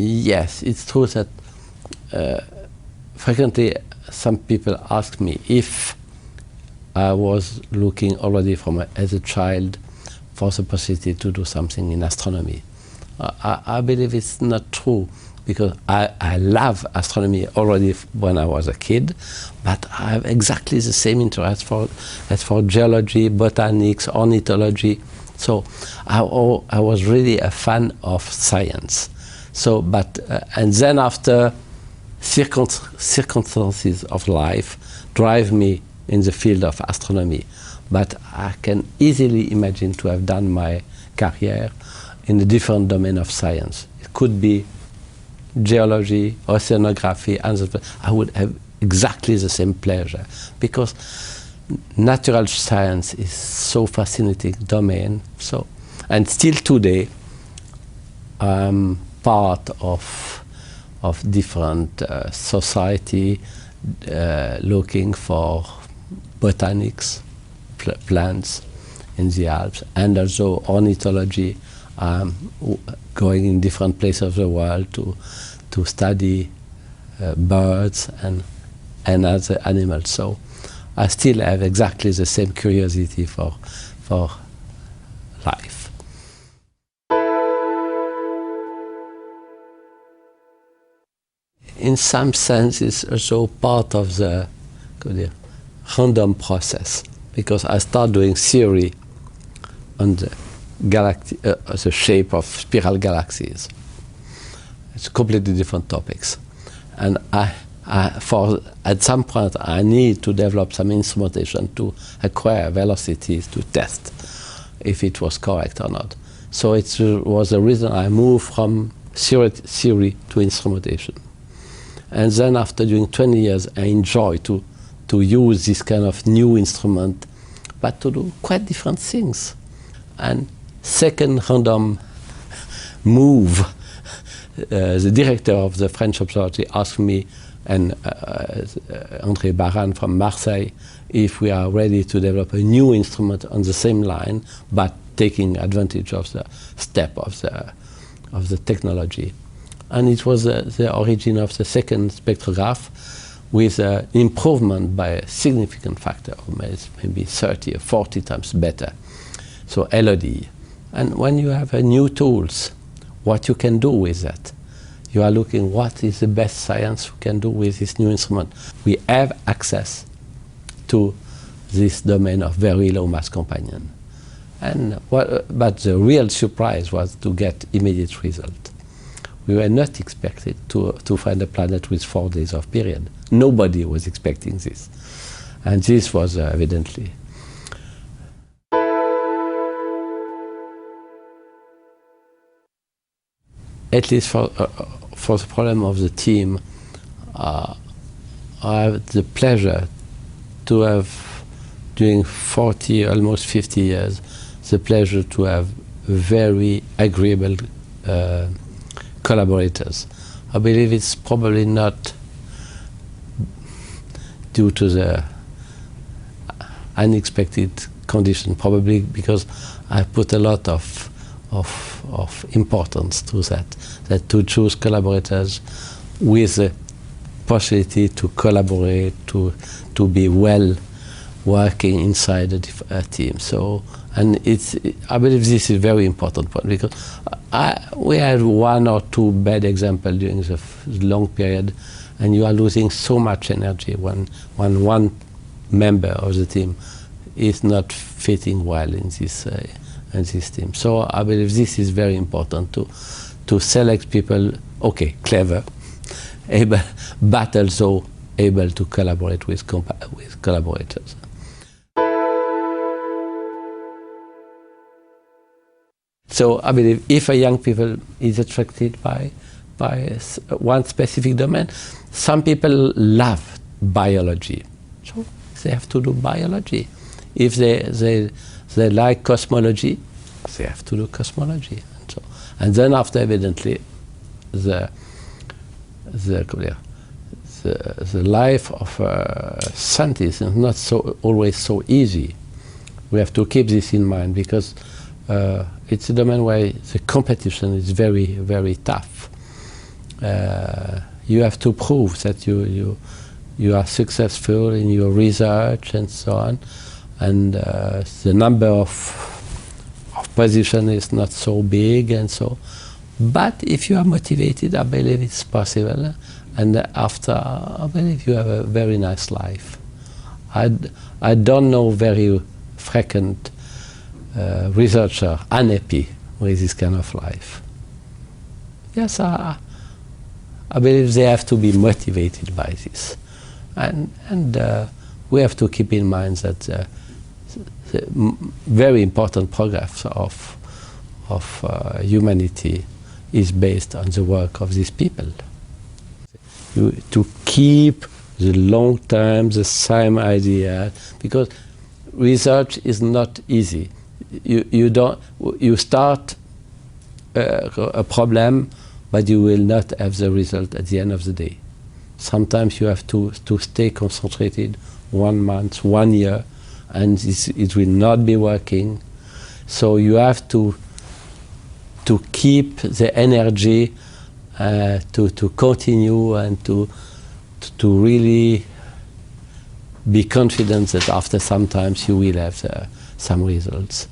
Yes, it's true that frequently some people ask me if I was looking already as a child for the possibility to do something in astronomy. I believe it's not true, because I love astronomy already when I was a kid, but I have exactly the same interest as for geology, botanics, ornithology. So I was really a fan of science. So, and then after circumstances of life drive me in the field of astronomy. But I can easily imagine to have done my career in a different domain of science. It could be geology, oceanography, and I would have exactly the same pleasure, because natural science is so fascinating domain. So, and still today, I'm part of different society looking for botanics, plants in the Alps, and also ornithology, going in different places of the world to study birds and other animals. So I still have exactly the same curiosity for life. In some sense, it's also part of the random process, because I start doing theory on the the shape of spiral galaxies. It's completely different topics, and at some point I need to develop some instrumentation to acquire velocities to test if it was correct or not. So it was the reason I moved from theory to instrumentation. And then after doing 20 years, I enjoy to use this kind of new instrument, but to do quite different things. And second random move, the director of the French observatory asked me and André Baran from Marseille if we are ready to develop a new instrument on the same line, but taking advantage of the step of the technology. And it was the origin of the second spectrograph, with improvement by a significant factor, maybe 30 or 40 times better. So LOD. And when you have new tools, what you can do with that? You are looking what is the best science we can do with this new instrument. We have access to this domain of very low mass companion. And but the real surprise was to get immediate result. We were not expecting to find a planet with 4 days of period. Nobody was expecting this. And this was evidently. At least for the problem of the team, I have the pleasure to have, during 40, almost 50 years, the pleasure to have very agreeable collaborators. I believe it's probably not due to the unexpected condition, probably because I put a lot of importance to that to choose collaborators with the possibility to collaborate, to be well working inside a team. So, and I believe this is a very important point, because we had 1 or 2 bad examples during the long period, and you are losing so much energy when one member of the team is not fitting well in this team. So I believe this is very important to select people, okay, clever, able, but also able to collaborate with collaborators. So I believe if a young people is attracted by one specific domain, some people love biology, so they have to do biology. If they like cosmology, they have to do cosmology. And then after, evidently, the life of a scientist is not always so easy. We have to keep this in mind, because it's a domain where the competition is very, very tough. you have to prove that you are successful in your research and so on, and the number of position is not so big and so. But if you are motivated, I believe it's possible, and after, I believe you have a very nice life. I don't know very frequent researcher unhappy with this kind of life. Yes, I believe they have to be motivated by this, and we have to keep in mind that the very important progress of humanity is based on the work of these people. To keep the long term, the same idea, because research is not easy. You start a problem, but you will not have the result at the end of the day. Sometimes you have to stay concentrated 1 month, 1 year, and it will not be working. So you have to keep the energy to continue and to really be confident that after some time you will have some results.